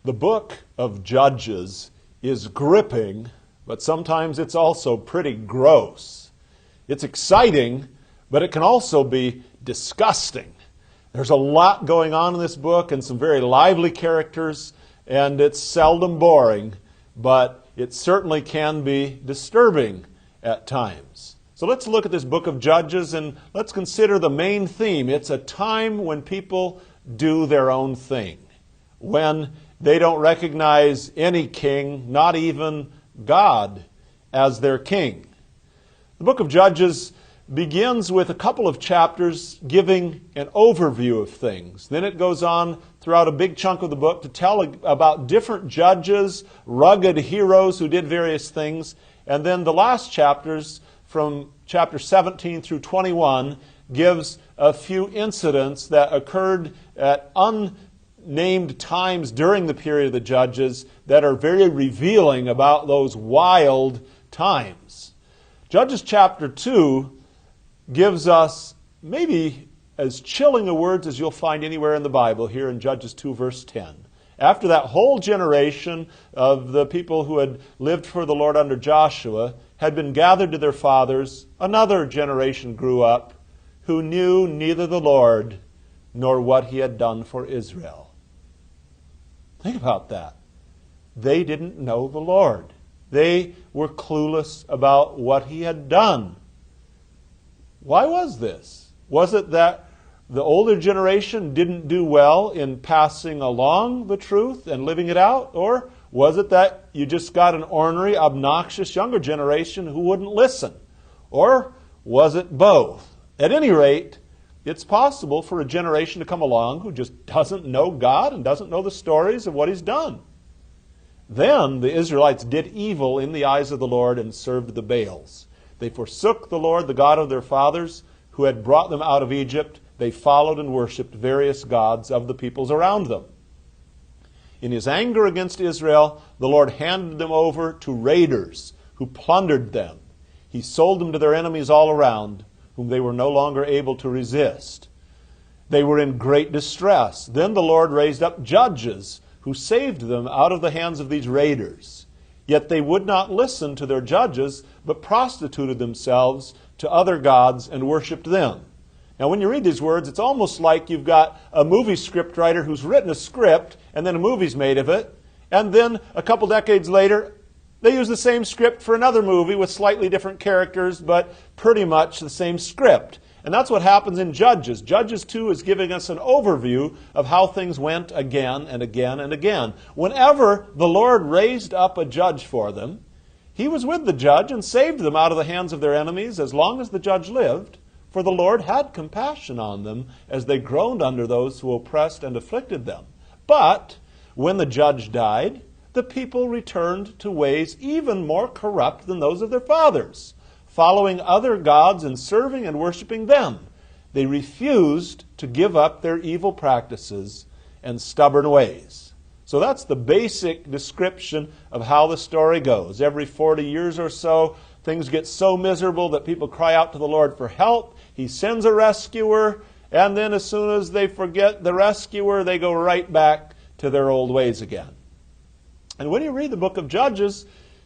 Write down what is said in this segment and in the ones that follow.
The book of Judges is gripping, but sometimes it's also pretty gross. It's exciting, but it can also be disgusting. There's a lot going on in this book and some very lively characters, and it's seldom boring, but it certainly can be disturbing at times. So let's look at this book of Judges and let's consider the main theme. It's a time when people do their own thing, when they don't recognize any king, not even God, as their king. The book of Judges begins with a couple of chapters giving an overview of things. Then it goes on throughout a big chunk of the book to tell about different judges, rugged heroes who did various things. And then the last chapters, from chapter 17 through 21, gives a few incidents that occurred at unnamed times during the period of the Judges that are very revealing about those wild times. Judges chapter 2 gives us maybe as chilling a words as you'll find anywhere in the Bible, here in Judges 2 verse 10. After that whole generation of the people who had lived for the Lord under Joshua had been gathered to their fathers, another generation grew up who knew neither the Lord nor what he had done for Israel. Think about that. They didn't know the Lord. They were clueless about what he had done. Why was this? Was it that the older generation didn't do well in passing along the truth and living it out? Or was it that you just got an ornery, obnoxious younger generation who wouldn't listen? Or was it both? At any rate, it's possible for a generation to come along who just doesn't know God and doesn't know the stories of what he's done. Then the Israelites did evil in the eyes of the Lord and served the Baals. They forsook the Lord, the God of their fathers, who had brought them out of Egypt. They followed and worshipped various gods of the peoples around them. In his anger against Israel, the Lord handed them over to raiders who plundered them. He sold them to their enemies all around, whom they were no longer able to resist. They were in great distress. Then the Lord raised up judges who saved them out of the hands of these raiders. Yet they would not listen to their judges, but prostituted themselves to other gods and worshipped them. Now, when you read these words, it's almost like you've got a movie script writer who's written a script, and then a movie's made of it, and then a couple decades later, they use the same script for another movie with slightly different characters, but pretty much the same script. And that's what happens in Judges. Judges 2 is giving us an overview of how things went again and again and again. Whenever the Lord raised up a judge for them, he was with the judge and saved them out of the hands of their enemies as long as the judge lived, for the Lord had compassion on them as they groaned under those who oppressed and afflicted them. But when the judge died, the people returned to ways even more corrupt than those of their fathers, following other gods and serving and worshiping them. They refused to give up their evil practices and stubborn ways. So that's the basic description of how the story goes. Every 40 years or so, things get so miserable that people cry out to the Lord for help. He sends a rescuer, and then as soon as they forget the rescuer, they go right back to their old ways again. And when you read the book of Judges,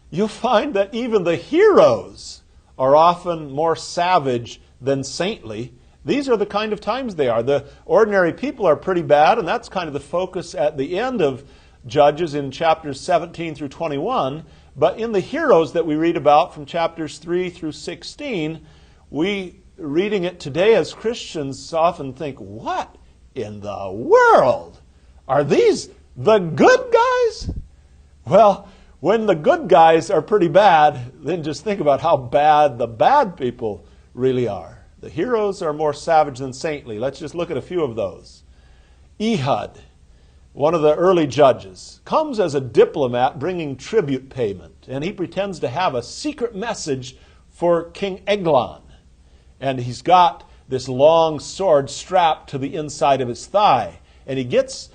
you'll find that even the heroes are often more savage than saintly. These are the kind of times they are. The ordinary people are pretty bad, and that's kind of the focus at the end of Judges in chapters 17 through 21. But in the heroes that we read about from chapters 3 through 16, we, reading it today as Christians, often think, what in the world? Are these the good guys? Well, when the good guys are pretty bad, then just think about how bad the bad people really are. The heroes are more savage than saintly. Let's just look at a few of those. Ehud, one of the early judges, comes as a diplomat bringing tribute payment, and he pretends to have a secret message for King Eglon. And he's got this long sword strapped to the inside of his thigh, and he gets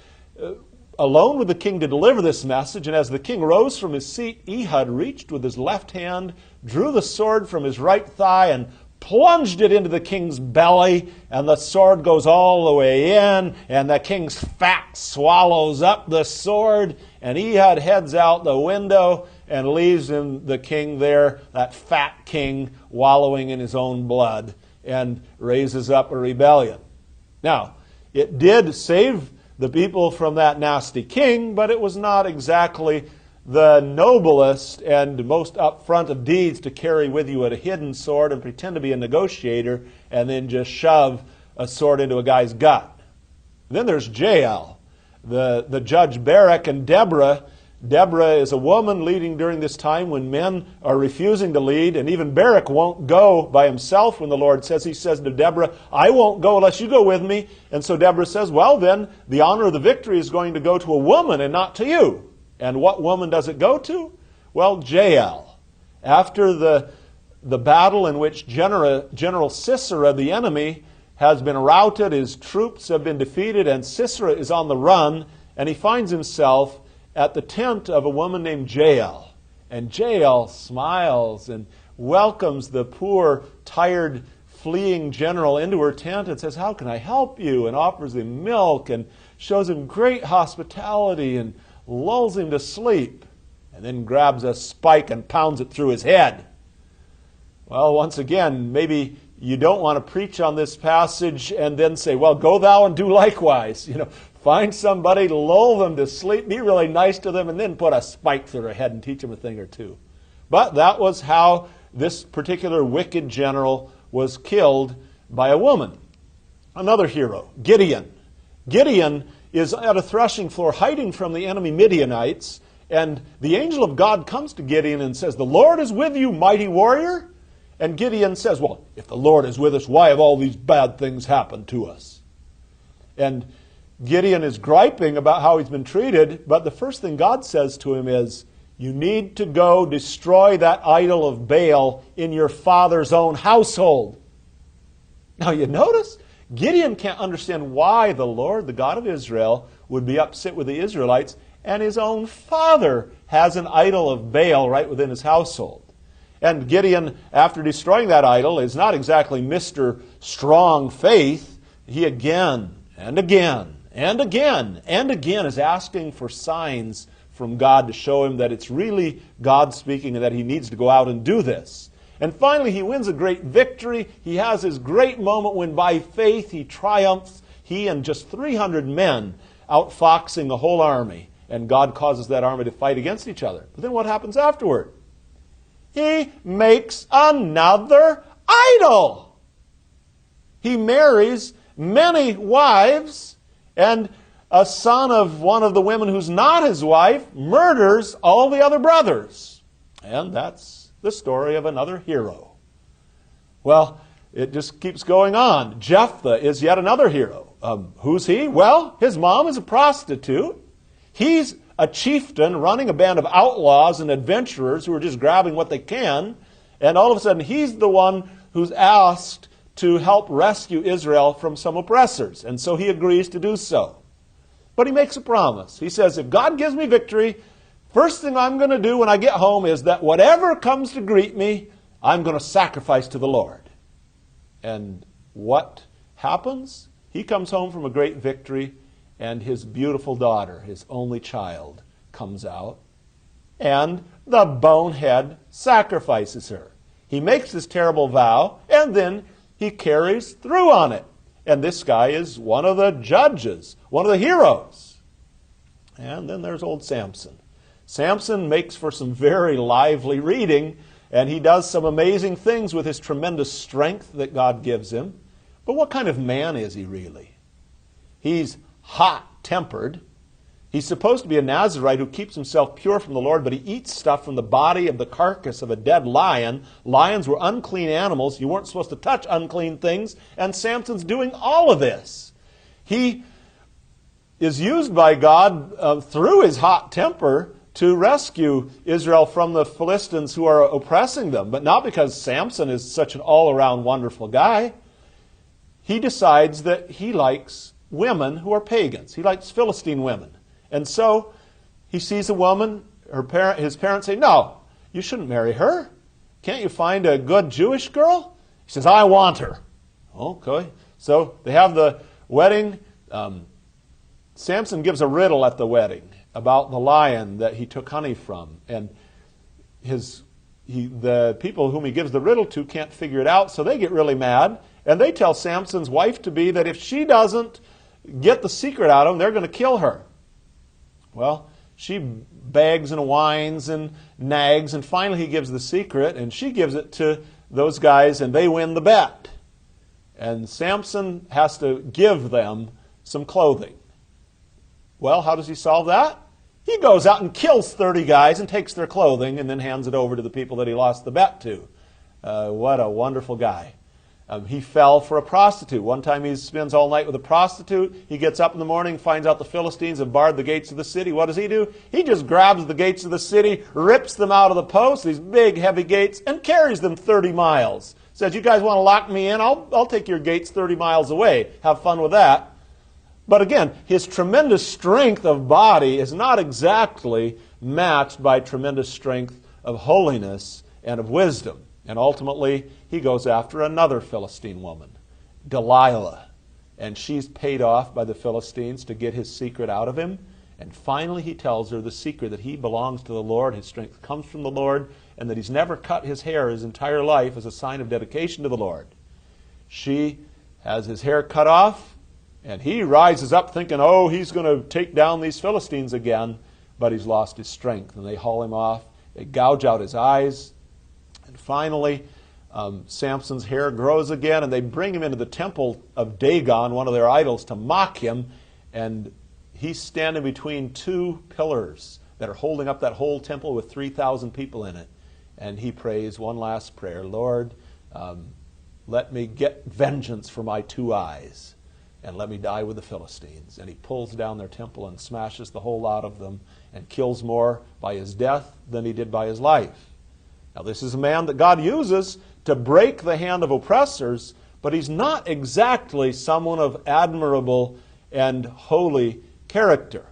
alone with the king to deliver this message, and as the king rose from his seat, Ehud reached with his left hand, drew the sword from his right thigh, and plunged it into the king's belly, and the sword goes all the way in, and the king's fat swallows up the sword, and Ehud heads out the window and leaves the king there, that fat king, wallowing in his own blood, and raises up a rebellion. Now, it did save the people from that nasty king, but it was not exactly the noblest and most upfront of deeds to carry with you a hidden sword and pretend to be a negotiator and then just shove a sword into a guy's gut. And then there's Jael, the judge Barak, and Deborah. Deborah is a woman leading during this time when men are refusing to lead, and even Barak won't go by himself when the Lord says. He says to Deborah, I won't go unless you go with me. And so Deborah says, well then, the honor of the victory is going to go to a woman and not to you. And what woman does it go to? Well, Jael. After the battle in which General Sisera, the enemy, has been routed, his troops have been defeated, and Sisera is on the run, and he finds himself at the tent of a woman named Jael. And Jael smiles and welcomes the poor, tired, fleeing general into her tent and says, how can I help you? And offers him milk and shows him great hospitality and lulls him to sleep, and then grabs a spike and pounds it through his head. Well, once again, maybe you don't want to preach on this passage and then say, well, go thou and do likewise. Find somebody, lull them to sleep, be really nice to them, and then put a spike through their head and teach them a thing or two. But that was how this particular wicked general was killed by a woman. Another hero, Gideon. Gideon is at a threshing floor hiding from the enemy Midianites, and the angel of God comes to Gideon and says, the Lord is with you, mighty warrior. And Gideon says, well, if the Lord is with us, why have all these bad things happened to us? And Gideon is griping about how he's been treated, but the first thing God says to him is, you need to go destroy that idol of Baal in your father's own household. Now you notice, Gideon can't understand why the Lord, the God of Israel, would be upset with the Israelites, and his own father has an idol of Baal right within his household. And Gideon, after destroying that idol, is not exactly Mr. Strong Faith. He again and again and again and again is asking for signs from God to show him that it's really God speaking and that he needs to go out and do this. And finally, he wins a great victory. He has his great moment when by faith he triumphs. He and just 300 men outfoxing the whole army. And God causes that army to fight against each other. But then what happens afterward? He makes another idol. He marries many wives, and a son of one of the women who's not his wife murders all the other brothers. And that's the story of another hero. Well, it just keeps going on. Jephthah is yet another hero. Who's he? Well, his mom is a prostitute. He's a chieftain running a band of outlaws and adventurers who are just grabbing what they can. And all of a sudden, he's the one who's asked to help rescue Israel from some oppressors. And so he agrees to do so. But he makes a promise. He says, if God gives me victory, first thing I'm going to do when I get home is that whatever comes to greet me, I'm going to sacrifice to the Lord. And what happens? He comes home from a great victory, and his beautiful daughter, his only child, comes out, and the bonehead sacrifices her. He makes this terrible vow, and then he carries through on it. And this guy is one of the judges, one of the heroes. And then there's old Samson. Samson makes for some very lively reading, and he does some amazing things with his tremendous strength that God gives him. But what kind of man is he really? He's hot-tempered. He's supposed to be a Nazirite who keeps himself pure from the Lord, but he eats stuff from the body of the carcass of a dead lion. Lions were unclean animals. You weren't supposed to touch unclean things, and Samson's doing all of this. He is used by God through his hot temper to rescue Israel from the Philistines who are oppressing them, but not because Samson is such an all-around wonderful guy. He decides that he likes women who are pagans. He likes Philistine women. And so he sees a woman, his parents say, no, you shouldn't marry her. Can't you find a good Jewish girl? He says, I want her. Okay. So they have the wedding. Samson gives a riddle at the wedding about the lion that he took honey from. And the people whom he gives the riddle to can't figure it out, so they get really mad. And they tell Samson's wife-to-be that if she doesn't get the secret out of him, they're going to kill her. Well, she begs and whines and nags, and finally he gives the secret, and she gives it to those guys, and they win the bet. And Samson has to give them some clothing. Well, how does he solve that? He goes out and kills 30 guys and takes their clothing and then hands it over to the people that he lost the bet to. What a wonderful guy. He fell for a prostitute. One time he spends all night with a prostitute. He gets up in the morning, finds out the Philistines have barred the gates of the city. What does he do? He just grabs the gates of the city, rips them out of the posts, these big, heavy gates, and carries them 30 miles. Says, you guys want to lock me in? I'll take your gates 30 miles away. Have fun with that. But again, his tremendous strength of body is not exactly matched by tremendous strength of holiness and of wisdom. And ultimately, he goes after another Philistine woman, Delilah. And she's paid off by the Philistines to get his secret out of him. And finally, he tells her the secret that he belongs to the Lord, his strength comes from the Lord, and that he's never cut his hair his entire life as a sign of dedication to the Lord. She has his hair cut off, and he rises up thinking, oh, he's going to take down these Philistines again, but he's lost his strength. And they haul him off, they gouge out his eyes, and finally, Samson's hair grows again, and they bring him into the temple of Dagon, one of their idols, to mock him, and he's standing between two pillars that are holding up that whole temple with 3,000 people in it. And he prays one last prayer, Lord, let me get vengeance for my 2 eyes, and let me die with the Philistines. And he pulls down their temple and smashes the whole lot of them and kills more by his death than he did by his life. Now, this is a man that God uses to break the hand of oppressors, but he's not exactly someone of admirable and holy character.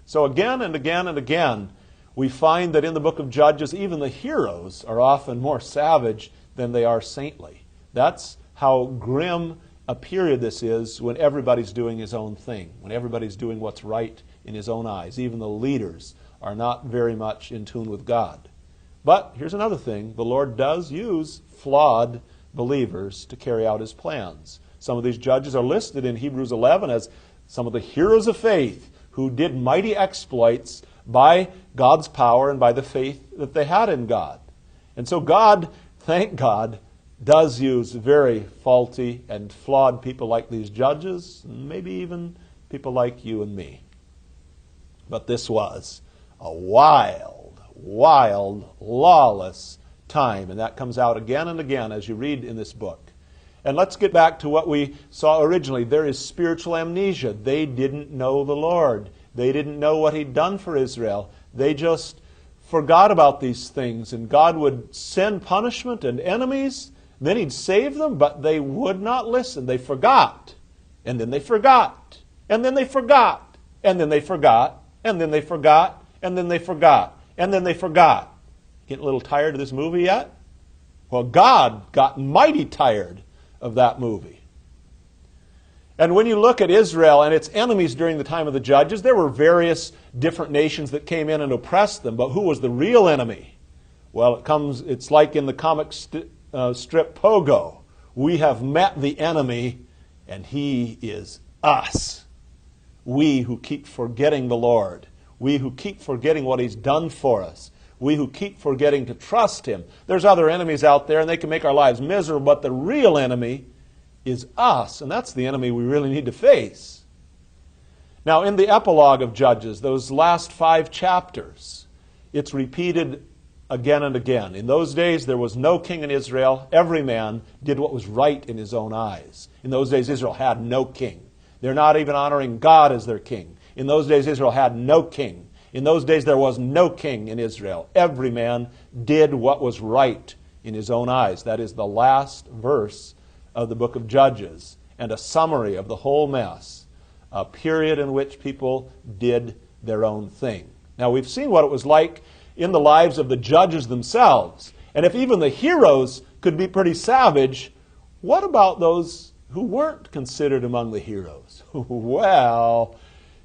So again and again and again, we find that in the book of Judges, even the heroes are often more savage than they are saintly. That's how grim a period this is when everybody's doing his own thing, when everybody's doing what's right in his own eyes. Even the leaders are not very much in tune with God. But here's another thing. The Lord does use flawed believers to carry out his plans. Some of these judges are listed in Hebrews 11 as some of the heroes of faith who did mighty exploits by God's power and by the faith that they had in God. And so God, thank God, does use very faulty and flawed people like these judges, and maybe even people like you and me. But this was a wild, lawless time, and that comes out again and again as you read in this book. And let's get back to what we saw originally. There is spiritual amnesia. They didn't know the Lord. They didn't know what he'd done for Israel. They just forgot about these things, and God would send punishment and enemies. Then he'd save them, but they would not listen. They forgot. And then they forgot. And then they forgot. And then they forgot. And then they forgot. And then they forgot. And then they forgot. Getting a little tired of this movie yet? Well, God got mighty tired of that movie. And when you look at Israel and its enemies during the time of the Judges, there were various different nations that came in and oppressed them. But who was the real enemy? Well, it's like in the comic strip Pogo. We have met the enemy, and he is us. We who keep forgetting the Lord. We who keep forgetting what he's done for us. We who keep forgetting to trust him. There's other enemies out there, and they can make our lives miserable, but the real enemy is us, and that's the enemy we really need to face. Now, in the Epilogue of Judges, those last 5 chapters, it's repeated again and again. In those days, there was no king in Israel. Every man did what was right in his own eyes. In those days, Israel had no king. They're not even honoring God as their king. In those days, Israel had no king. In those days, there was no king in Israel. Every man did what was right in his own eyes. That is the last verse of the book of Judges, and a summary of the whole mess, a period in which people did their own thing. Now, we've seen what it was like in the lives of the judges themselves. And if even the heroes could be pretty savage, what about those who weren't considered among the heroes? Well,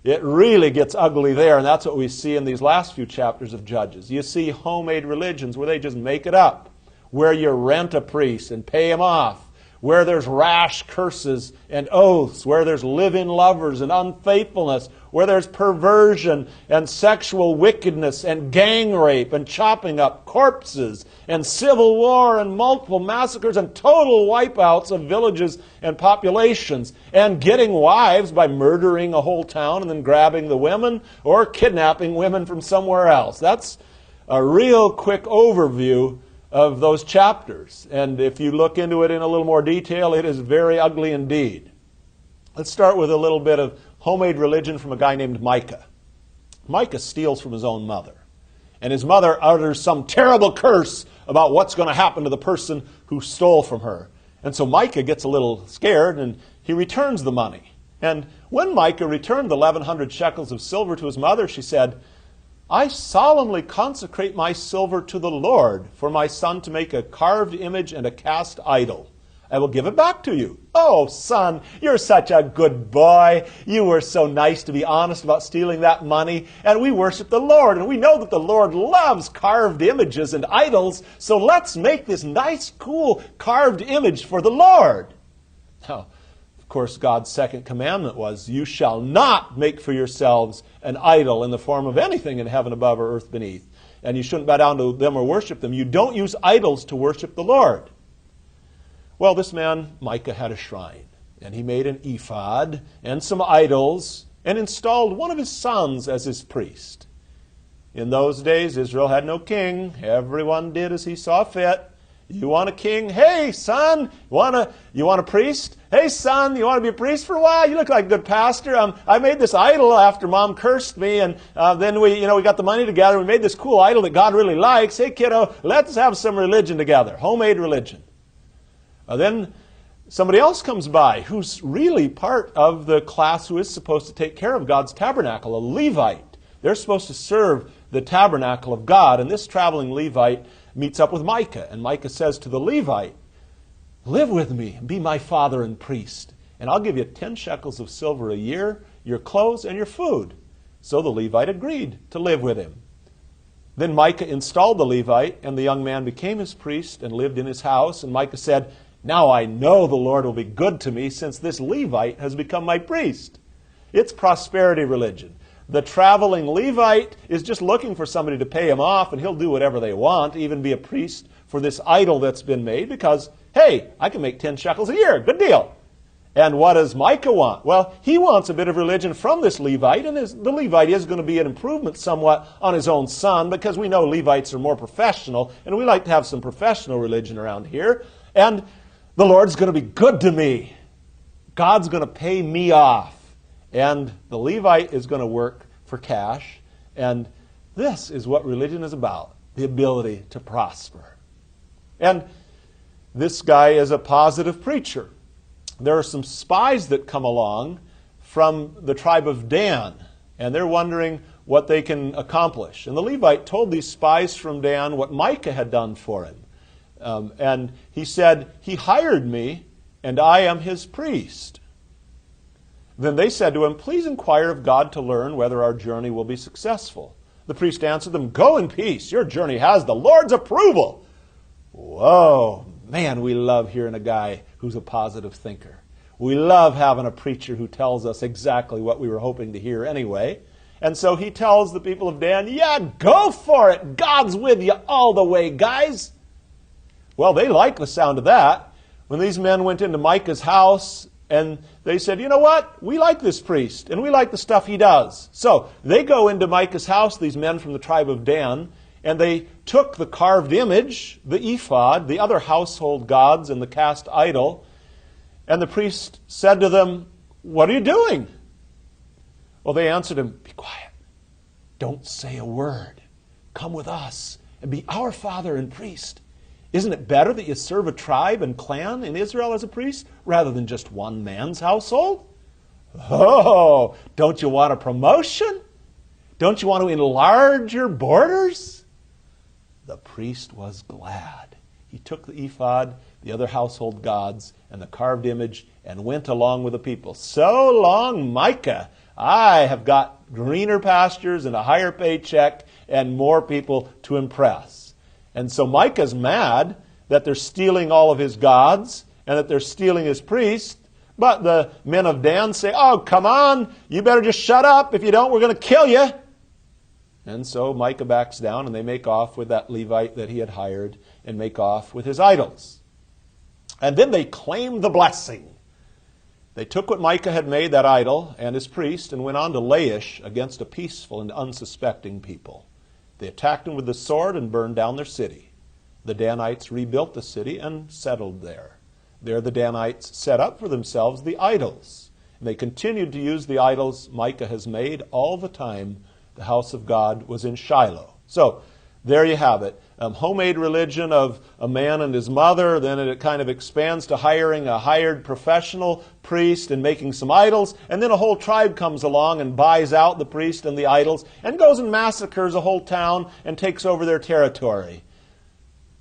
it really gets ugly there, and that's what we see in these last few chapters of Judges. You see homemade religions where they just make it up, where you rent a priest and pay him off, where there's rash curses and oaths, where there's live-in lovers and unfaithfulness, where there's perversion and sexual wickedness and gang rape and chopping up corpses and civil war and multiple massacres and total wipeouts of villages and populations, and getting wives by murdering a whole town and then grabbing the women or kidnapping women from somewhere else. That's a real quick overview of those chapters. And if you look into it in a little more detail, it is very ugly indeed. Let's start with a little bit of homemade religion from a guy named Micah. Micah steals from his own mother. And his mother utters some terrible curse about what's going to happen to the person who stole from her. And so Micah gets a little scared and he returns the money. And when Micah returned the 1,100 shekels of silver to his mother, she said, I solemnly consecrate my silver to the Lord for my son to make a carved image and a cast idol. I will give it back to you. Oh, son, you're such a good boy. You were so nice to be honest about stealing that money. And we worship the Lord, and we know that the Lord loves carved images and idols, so let's make this nice, cool carved image for the Lord. Now, of course, God's second commandment was, you shall not make for yourselves an idol in the form of anything in heaven above or earth beneath. And you shouldn't bow down to them or worship them. You don't use idols to worship the Lord. Well, this man, Micah, had a shrine. And he made an ephod and some idols and installed one of his sons as his priest. In those days, Israel had no king. Everyone did as he saw fit. You want a king? Hey, son, you want a priest? Hey, son, you want to be a priest for a while? You look like a good pastor. I made this idol after Mom cursed me, and then we got the money together. We made this cool idol that God really likes. Hey, kiddo, let's have some religion together, homemade religion. Then somebody else comes by who's really part of the class who is supposed to take care of God's tabernacle, a Levite. They're supposed to serve the tabernacle of God, and this traveling Levite meets up with Micah, and Micah says to the Levite, live with me and be my father and priest, and I'll give you 10 shekels of silver a year, your clothes, and your food. So the Levite agreed to live with him. Then Micah installed the Levite, and the young man became his priest and lived in his house, and Micah said, now I know the Lord will be good to me since this Levite has become my priest. It's prosperity religion. The traveling Levite is just looking for somebody to pay him off, and he'll do whatever they want, even be a priest for this idol that's been made, because, hey, I can make 10 shekels a year. Good deal. And what does Micah want? Well, he wants a bit of religion from this Levite, and the Levite is going to be an improvement somewhat on his own son, because we know Levites are more professional, and we like to have some professional religion around here. And the Lord's going to be good to me. God's going to pay me off. And the Levite is going to work for cash. And this is what religion is about, the ability to prosper. And this guy is a positive preacher. There are some spies that come along from the tribe of Dan, and they're wondering what they can accomplish. And the Levite told these spies from Dan what Micah had done for him. And he said, he hired me, and I am his priest. Then they said to him, please inquire of God to learn whether our journey will be successful. The priest answered them, go in peace. Your journey has the Lord's approval. Whoa, man, we love hearing a guy who's a positive thinker. We love having a preacher who tells us exactly what we were hoping to hear anyway. And so he tells the people of Dan, yeah, go for it. God's with you all the way, guys. Well, they liked the sound of that. When these men went into Micah's house, and they said, you know what? We like this priest, and we like the stuff he does. So they go into Micah's house, these men from the tribe of Dan, and they took the carved image, the ephod, the other household gods, and the cast idol. And the priest said to them, what are you doing? Well, they answered him, be quiet. Don't say a word. Come with us and be our father and priest. Isn't it better that you serve a tribe and clan in Israel as a priest rather than just one man's household? Oh, don't you want a promotion? Don't you want to enlarge your borders? The priest was glad. He took the ephod, the other household gods, and the carved image, and went along with the people. So long, Micah. I have got greener pastures and a higher paycheck and more people to impress. And so Micah's mad that they're stealing all of his gods and that they're stealing his priests. But the men of Dan say, oh, come on, you better just shut up. If you don't, we're going to kill you. And so Micah backs down, and they make off with that Levite that he had hired and make off with his idols. And then they claim the blessing. They took what Micah had made, that idol, and his priest, and went on to Laish against a peaceful and unsuspecting people. They attacked them with the sword and burned down their city. The Danites rebuilt the city and settled there. There the Danites set up for themselves the idols. And they continued to use the idols Micah has made all the time the house of God was in Shiloh. So, there you have it. Homemade religion of a man and his mother. Then it kind of expands to hiring a hired professional priest and making some idols. And then a whole tribe comes along and buys out the priest and the idols and goes and massacres a whole town and takes over their territory.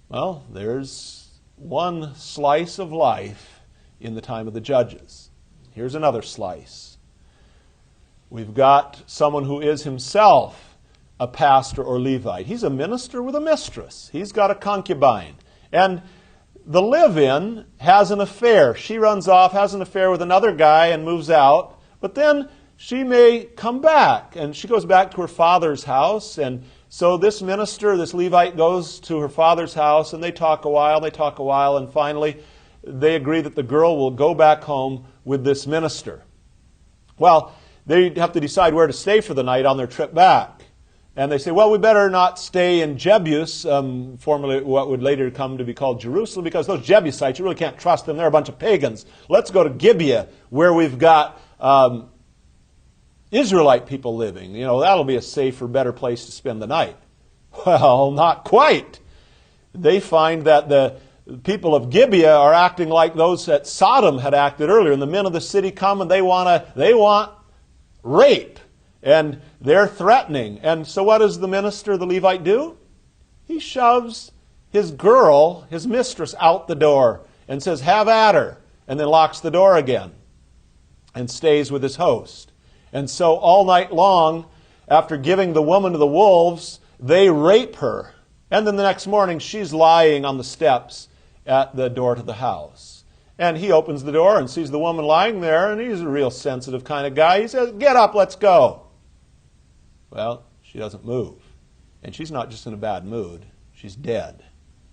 Well, there's one slice of life in the time of the Judges. Here's another slice. We've got someone who is himself a pastor or Levite. He's a minister with a mistress. He's got a concubine. And the live-in has an affair. She runs off, has an affair with another guy and moves out. But then she may come back. And she goes back to her father's house. And so this minister, this Levite, goes to her father's house. And they talk a while. And finally, they agree that the girl will go back home with this minister. Well, they have to decide where to stay for the night on their trip back. And they say, well, we better not stay in Jebus, formerly what would later come to be called Jerusalem, because those Jebusites, you really can't trust them. They're a bunch of pagans. Let's go to Gibeah, where we've got Israelite people living. You know, that'll be a safer, better place to spend the night. Well, not quite. They find that the people of Gibeah are acting like those that Sodom had acted earlier. And the men of the city come and they want rape. And they're threatening. And so what does the minister, the Levite, do? He shoves his girl, his mistress, out the door and says, have at her, and then locks the door again and stays with his host. And so all night long, after giving the woman to the wolves, they rape her. And then the next morning, she's lying on the steps at the door to the house. And he opens the door and sees the woman lying there, and he's a real sensitive kind of guy. He says, get up, let's go. Well, she doesn't move. And she's not just in a bad mood. She's dead.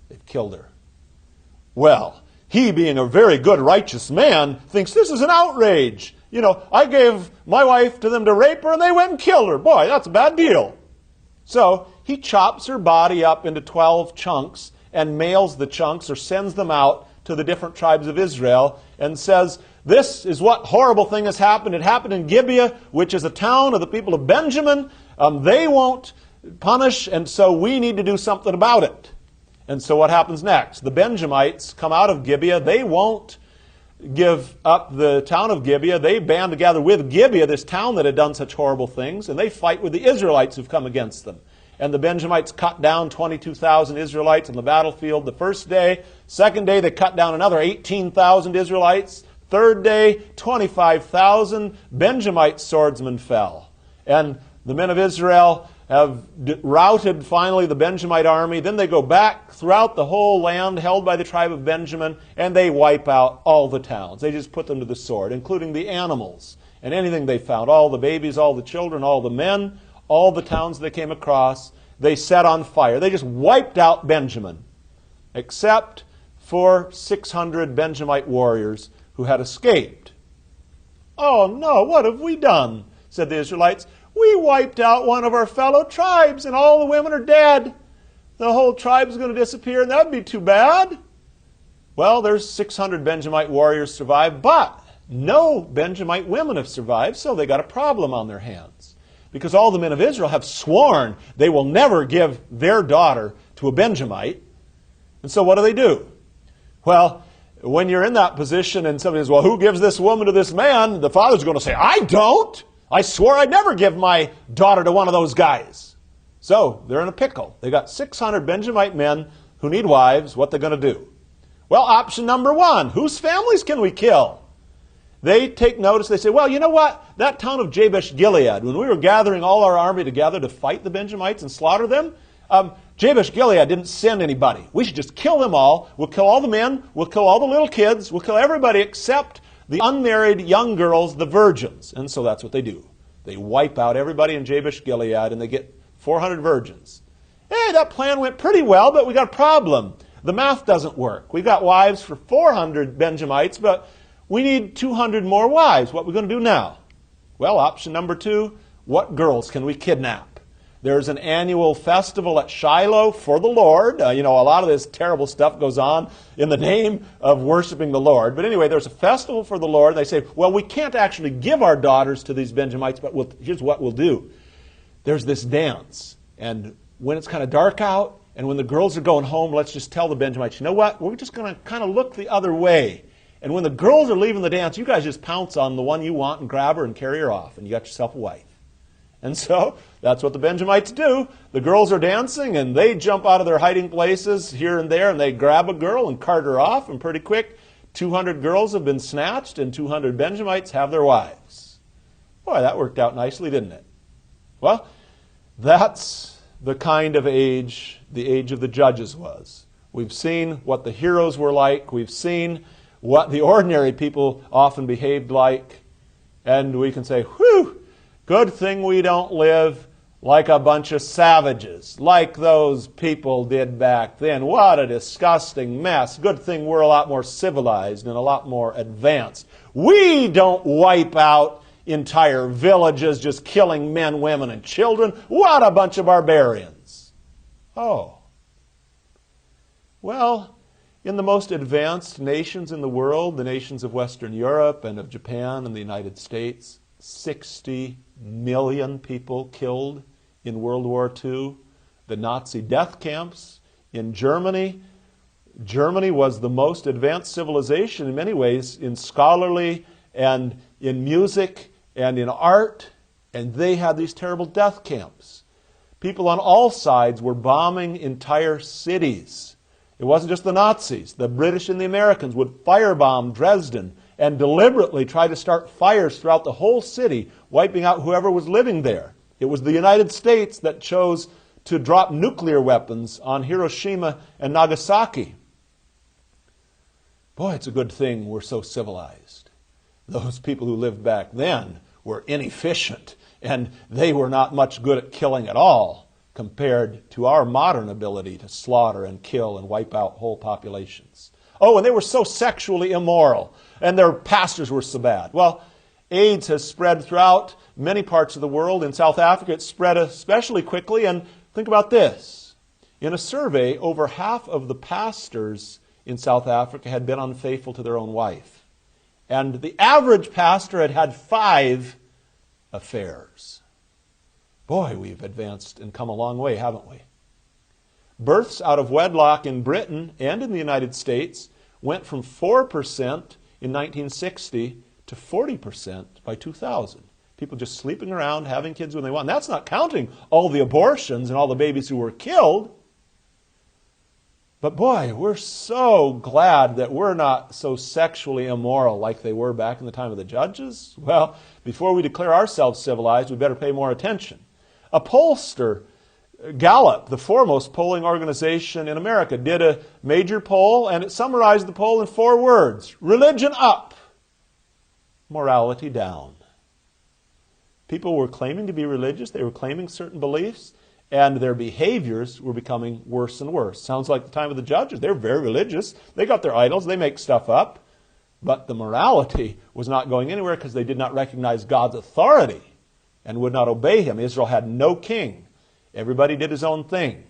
They've killed her. Well, he, being a very good, righteous man, thinks this is an outrage. You know, I gave my wife to them to rape her, and they went and killed her. Boy, that's a bad deal. So he chops her body up into 12 chunks and mails the chunks or sends them out to the different tribes of Israel and says, this is what horrible thing has happened. It happened in Gibeah, which is a town of the people of Benjamin. They won't punish, and so we need to do something about it. And so what happens next? The Benjamites come out of Gibeah. They won't give up the town of Gibeah. They band together with Gibeah, this town that had done such horrible things, and they fight with the Israelites who've come against them. And the Benjamites cut down 22,000 Israelites on the battlefield the first day. Second day, they cut down another 18,000 Israelites. Third day, 25,000 Benjamite swordsmen fell. And the men of Israel have routed finally the Benjamite army. Then they go back throughout the whole land held by the tribe of Benjamin, and they wipe out all the towns. They just put them to the sword, including the animals and anything they found. All the babies, all the children, all the men, all the towns they came across, they set on fire. They just wiped out Benjamin, except for 600 Benjamite warriors who had escaped. Oh no, what have we done? Said the Israelites. We wiped out one of our fellow tribes, and all the women are dead. The whole tribe's going to disappear, and that'd be too bad. Well, there's 600 Benjamite warriors survived, but no Benjamite women have survived, so they got a problem on their hands. Because all the men of Israel have sworn they will never give their daughter to a Benjamite. And so what do? Well, when you're in that position and somebody says, well, who gives this woman to this man? The father's going to say, I don't. I swore I'd never give my daughter to one of those guys. So they're in a pickle. They got 600 Benjamite men who need wives. What they're going to do? Well, option number one, whose families can we kill? They take notice, they say, well, you know what? That town of Jabesh-Gilead, when we were gathering all our army together to fight the Benjamites and slaughter them, Jabesh-Gilead didn't send anybody. We should just kill them all. We'll kill all the men. We'll kill all the little kids. We'll kill everybody except the unmarried young girls, the virgins. And so that's what they do. They wipe out everybody in Jabesh-Gilead and they get 400 virgins. Hey, that plan went pretty well, but we got a problem. The math doesn't work. We've got wives for 400 Benjamites, but we need 200 more wives. What are we going to do now? Well, option number two, what girls can we kidnap? There's an annual festival at Shiloh for the Lord. A lot of this terrible stuff goes on in the name of worshiping the Lord. But anyway, there's a festival for the Lord. They say, well, we can't actually give our daughters to these Benjamites, but here's what we'll do. There's this dance. And when it's kind of dark out, and when the girls are going home, let's just tell the Benjamites, you know what? We're just going to kind of look the other way. And when the girls are leaving the dance, you guys just pounce on the one you want and grab her and carry her off. And you got yourself a wife. And so that's what the Benjamites do. The girls are dancing and they jump out of their hiding places here and there and they grab a girl and cart her off. And pretty quick, 200 girls have been snatched and 200 Benjamites have their wives. Boy, that worked out nicely, didn't it? Well, that's the kind of age the age of the judges was. We've seen what the heroes were like. We've seen what the ordinary people often behaved like. And we can say, whew, good thing we don't live like a bunch of savages, like those people did back then. What a disgusting mess. Good thing we're a lot more civilized and a lot more advanced. We don't wipe out entire villages just killing men, women, and children. What a bunch of barbarians. Oh. Well, in the most advanced nations in the world, the nations of Western Europe and of Japan and the United States, 60 million people killed in World War II. The Nazi death camps in Germany. Germany was the most advanced civilization in many ways in scholarly and in music and in art, and they had these terrible death camps. People on all sides were bombing entire cities. It wasn't just the Nazis. The British and the Americans would firebomb Dresden and deliberately try to start fires throughout the whole city, wiping out whoever was living there. It was the United States that chose to drop nuclear weapons on Hiroshima and Nagasaki. Boy, it's a good thing we're so civilized. Those people who lived back then were inefficient, and they were not much good at killing at all compared to our modern ability to slaughter and kill and wipe out whole populations. Oh, and they were so sexually immoral, and their pastors were so bad. Well, AIDS has spread throughout many parts of the world. In South Africa, it spread especially quickly, and think about this. In a survey, over half of the pastors in South Africa had been unfaithful to their own wife. And the average pastor had had 5 affairs. Boy, we've advanced and come a long way, haven't we? Births out of wedlock in Britain and in the United States went from 4% in 1960 to 40% by 2000. People just sleeping around, having kids when they want. And that's not counting all the abortions and all the babies who were killed. But boy, we're so glad that we're not so sexually immoral like they were back in the time of the judges. Well, before we declare ourselves civilized, we better pay more attention. A pollster, Gallup, the foremost polling organization in America, did a major poll, and it summarized the poll in 4 words. Religion up, morality down. People were claiming to be religious, they were claiming certain beliefs, and their behaviors were becoming worse and worse. Sounds like the time of the judges. They're very religious. They got their idols, they make stuff up. But the morality was not going anywhere because they did not recognize God's authority and would not obey him. Israel had no king. Everybody did his own thing.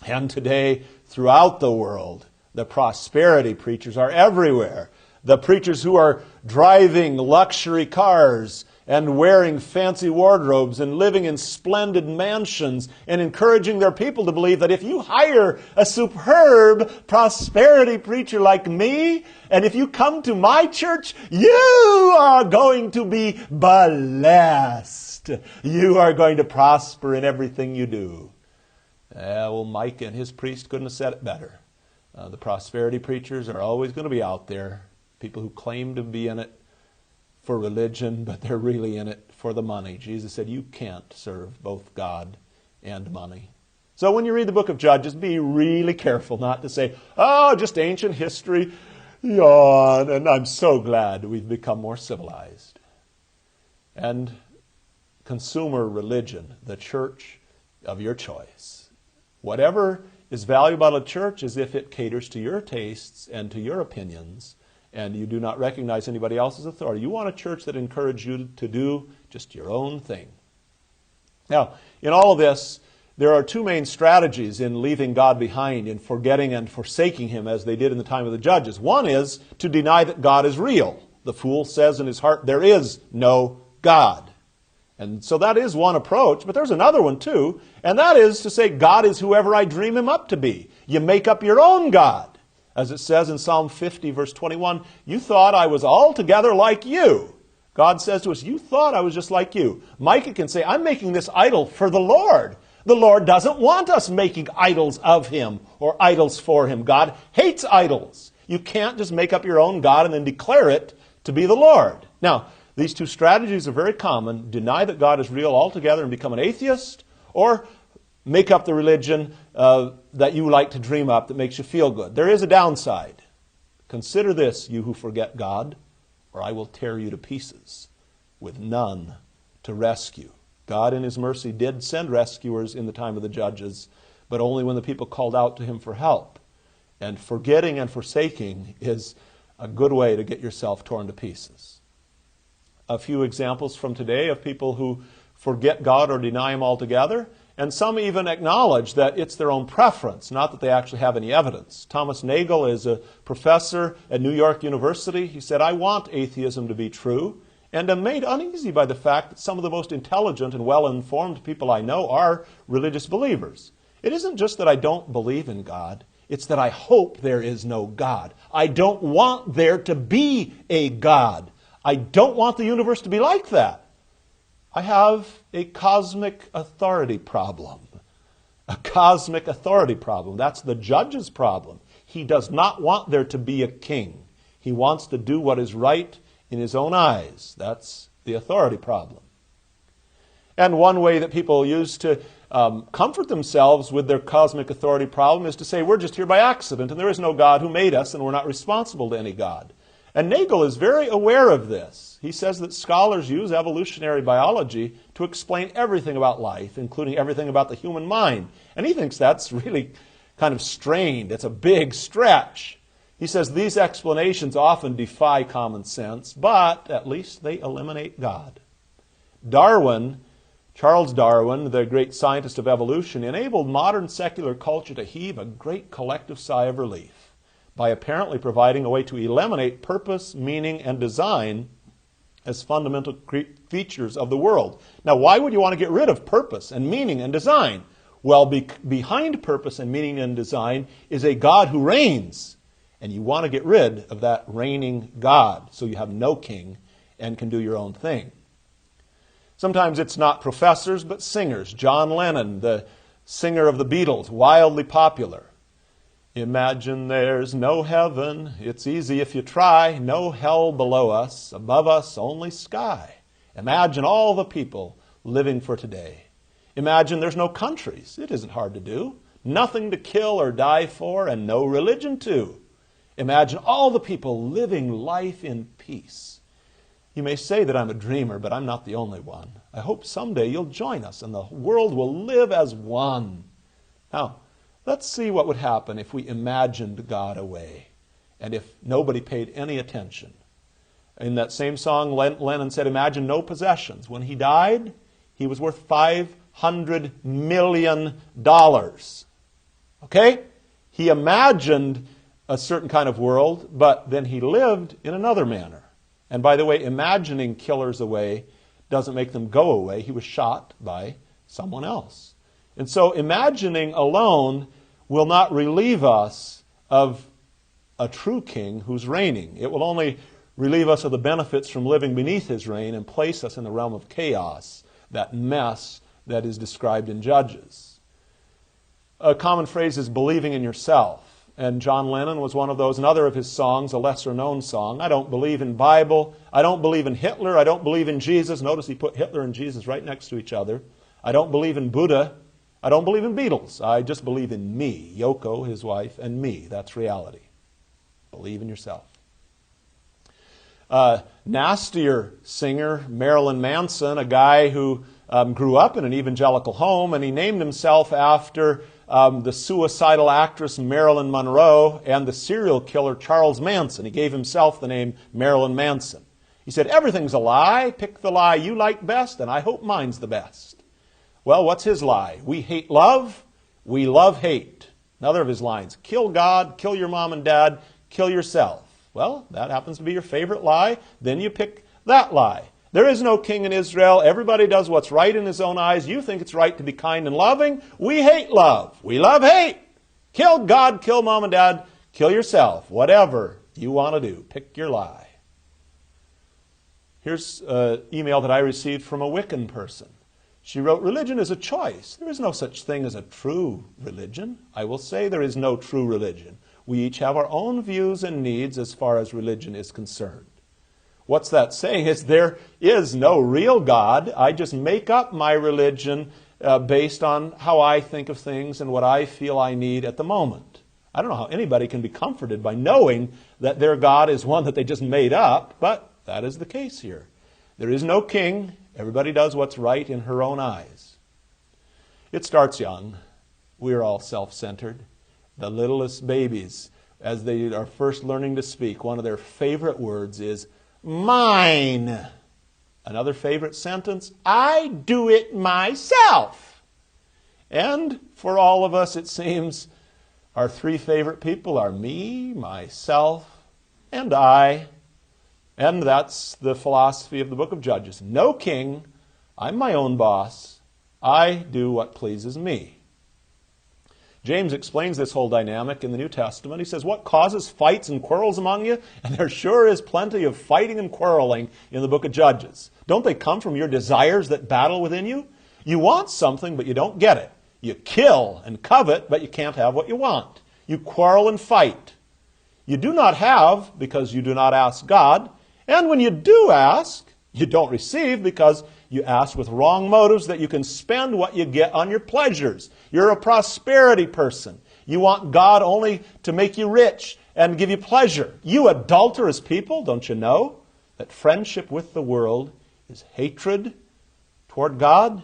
And today, throughout the world, the prosperity preachers are everywhere. The preachers who are driving luxury cars and wearing fancy wardrobes and living in splendid mansions and encouraging their people to believe that if you hire a superb prosperity preacher like me, and if you come to my church, you are going to be blessed. You are going to prosper in everything you do. Well, Mike and his priest couldn't have said it better. The prosperity preachers are always going to be out there. People who claim to be in it for religion, but they're really in it for the money. Jesus said you can't serve both God and money. So when you read the book of Judges, be really careful not to say, oh, just ancient history, yawn, and I'm so glad we've become more civilized. And consumer religion, the church of your choice. Whatever is valuable about a church is if it caters to your tastes and to your opinions, and you do not recognize anybody else's authority. You want a church that encourages you to do just your own thing. Now, in all of this, there are two main strategies in leaving God behind, in forgetting and forsaking Him as they did in the time of the Judges. One is to deny that God is real. The fool says in his heart, there is no God. And so that is one approach, but there's another one too, and that is to say God is whoever I dream Him up to be. You make up your own God. As it says in Psalm 50, verse 21, you thought I was altogether like you. God says to us, you thought I was just like you. Micah can say, I'm making this idol for the Lord. The Lord doesn't want us making idols of Him or idols for Him. God hates idols. You can't just make up your own God and then declare it to be the Lord. Now, these two strategies are very common. Deny that God is real altogether and become an atheist, or make up the religion that you like to dream up that makes you feel good. There is a downside. Consider this, you who forget God, or I will tear you to pieces with none to rescue. God in His mercy did send rescuers in the time of the Judges, but only when the people called out to Him for help. And forgetting and forsaking is a good way to get yourself torn to pieces. A few examples from today of people who forget God or deny Him altogether, and some even acknowledge that it's their own preference, not that they actually have any evidence. Thomas Nagel is a professor at New York University. He said, I want atheism to be true, and am made uneasy by the fact that some of the most intelligent and well-informed people I know are religious believers. It isn't just that I don't believe in God, it's that I hope there is no God. I don't want there to be a God. I don't want the universe to be like that. I have a cosmic authority problem. A cosmic authority problem. That's the judge's problem. He does not want there to be a king. He wants to do what is right in his own eyes. That's the authority problem. And one way that people use to comfort themselves with their cosmic authority problem is to say, we're just here by accident, and there is no God who made us, and we're not responsible to any God. And Nagel is very aware of this. He says that scholars use evolutionary biology to explain everything about life, including everything about the human mind. And he thinks that's really kind of strained. It's a big stretch. He says these explanations often defy common sense, but at least they eliminate God. Charles Darwin, the great scientist of evolution, enabled modern secular culture to heave a great collective sigh of relief by apparently providing a way to eliminate purpose, meaning, and design as fundamental features of the world. Now, why would you want to get rid of purpose and meaning and design? Well, behind purpose and meaning and design is a God who reigns, and you want to get rid of that reigning God so you have no king and can do your own thing. Sometimes it's not professors, but singers. John Lennon, the singer of the Beatles, wildly popular. Imagine there's no heaven, it's easy if you try, no hell below us, above us only sky. Imagine all the people living for today. Imagine there's no countries, it isn't hard to do, nothing to kill or die for, and no religion too. Imagine all the people living life in peace. You may say that I'm a dreamer, but I'm not the only one. I hope someday you'll join us and the world will live as one. Now, let's see what would happen if we imagined God away and if nobody paid any attention. In that same song, Lennon said, imagine no possessions. When he died, he was worth $500 million. Okay? He imagined a certain kind of world, but then he lived in another manner. And by the way, imagining killers away doesn't make them go away. He was shot by someone else. And so imagining alone will not relieve us of a true king who's reigning. It will only relieve us of the benefits from living beneath his reign and place us in the realm of chaos, that mess that is described in Judges. A common phrase is believing in yourself. And John Lennon was one of those. Another of his songs, a lesser-known song, I don't believe in Bible. I don't believe in Hitler. I don't believe in Jesus. Notice he put Hitler and Jesus right next to each other. I don't believe in Buddha. I don't believe in Beatles. I just believe in me, Yoko, his wife, and me. That's reality. Believe in yourself. Nastier singer, Marilyn Manson, a guy who grew up in an evangelical home, and he named himself after the suicidal actress Marilyn Monroe and the serial killer Charles Manson. He gave himself the name Marilyn Manson. He said, everything's a lie. Pick the lie you like best, and I hope mine's the best. Well, what's his lie? We hate love. We love hate. Another of his lines, kill God, kill your mom and dad, kill yourself. Well, that happens to be your favorite lie. Then you pick that lie. There is no king in Israel. Everybody does what's right in his own eyes. You think it's right to be kind and loving. We hate love. We love hate. Kill God, kill mom and dad, kill yourself. Whatever you want to do, pick your lie. Here's an email that I received from a Wiccan person. She wrote, religion is a choice. There is no such thing as a true religion. I will say there is no true religion. We each have our own views and needs as far as religion is concerned. What's that saying? Is there is no real God. I just make up my religion based on how I think of things and what I feel I need at the moment. I don't know how anybody can be comforted by knowing that their God is one that they just made up, but that is the case here. There is no king. Everybody does what's right in her own eyes. It starts young. We're all self-centered. The littlest babies, as they are first learning to speak, one of their favorite words is, mine. Another favorite sentence, I do it myself. And for all of us, it seems, our three favorite people are me, myself, and I. And that's the philosophy of the book of Judges. No king. I'm my own boss. I do what pleases me. James explains this whole dynamic in the New Testament. He says, what causes fights and quarrels among you? And there sure is plenty of fighting and quarreling in the book of Judges. Don't they come from your desires that battle within you? You want something, but you don't get it. You kill and covet, but you can't have what you want. You quarrel and fight. You do not have because you do not ask God. And when you do ask, you don't receive because you ask with wrong motives that you can spend what you get on your pleasures. You're a prosperity person. You want God only to make you rich and give you pleasure. You adulterous people, don't you know that friendship with the world is hatred toward God?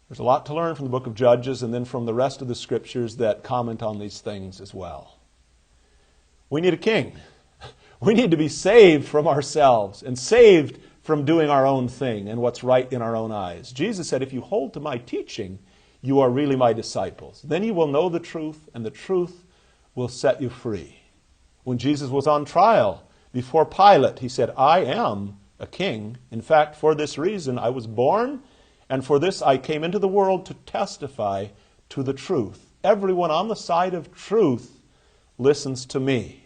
There's a lot to learn from the book of Judges and then from the rest of the scriptures that comment on these things as well. We need a king. We need to be saved from ourselves and saved from doing our own thing and what's right in our own eyes. Jesus said, if you hold to my teaching, you are really my disciples. Then you will know the truth, and the truth will set you free. When Jesus was on trial before Pilate, he said, I am a king. In fact, for this reason I was born, and for this I came into the world to testify to the truth. Everyone on the side of truth listens to me.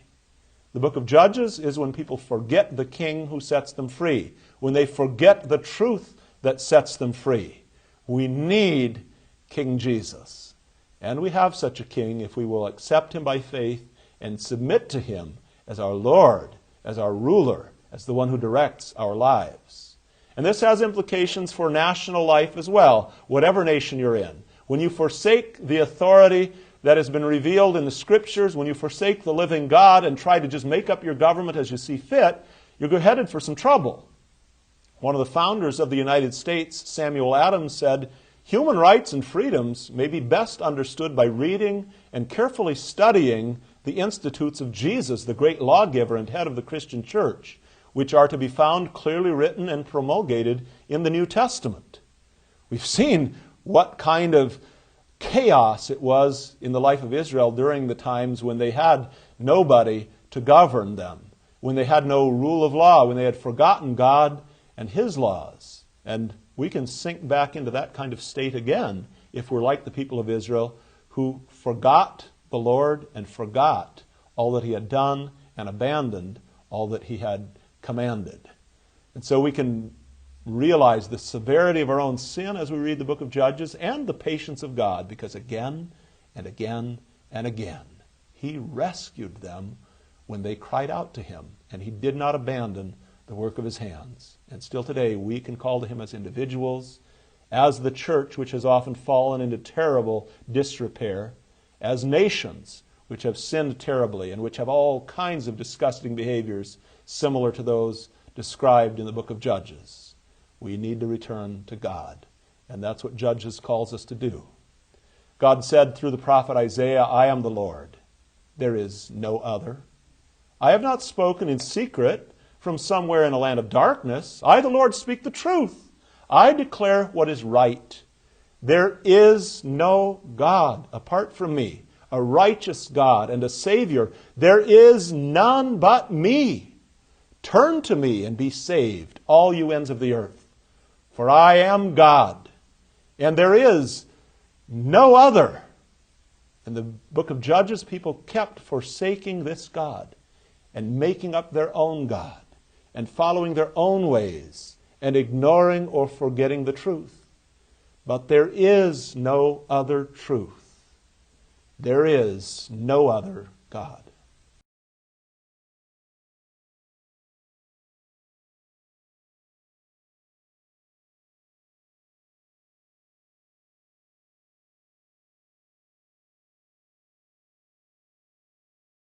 The book of Judges is when people forget the king who sets them free, when they forget the truth that sets them free. We need King Jesus. And we have such a king if we will accept him by faith and submit to him as our Lord, as our ruler, as the one who directs our lives. And this has implications for national life as well, whatever nation you're in. When you forsake the authority that has been revealed in the Scriptures, when you forsake the living God and try to just make up your government as you see fit, you're headed for some trouble. One of the founders of the United States, Samuel Adams, said, human rights and freedoms may be best understood by reading and carefully studying the Institutes of Jesus, the great lawgiver and head of the Christian church, which are to be found clearly written and promulgated in the New Testament. We've seen what kind of chaos it was in the life of Israel during the times when they had nobody to govern them, when they had no rule of law, when they had forgotten God and his laws. And we can sink back into that kind of state again if we're like the people of Israel who forgot the Lord and forgot all that he had done and abandoned all that he had commanded. And so we can realize the severity of our own sin as we read the book of Judges and the patience of God, because again and again and again. He rescued them when they cried out to him, and he did not abandon the work of his hands. And still today we can call to him as individuals, as the church which has often fallen into terrible disrepair, as nations which have sinned terribly and which have all kinds of disgusting behaviors similar to those described in the book of Judges. We need to return to God, and that's what Judges calls us to do. God said through the prophet Isaiah, I am the Lord. There is no other. I have not spoken in secret from somewhere in a land of darkness. I, the Lord, speak the truth. I declare what is right. There is no God apart from me, a righteous God and a Savior. There is none but me. Turn to me and be saved, all you ends of the earth. For I am God, and there is no other. In the book of Judges, people kept forsaking this God and making up their own God and following their own ways and ignoring or forgetting the truth. But there is no other truth. There is no other God.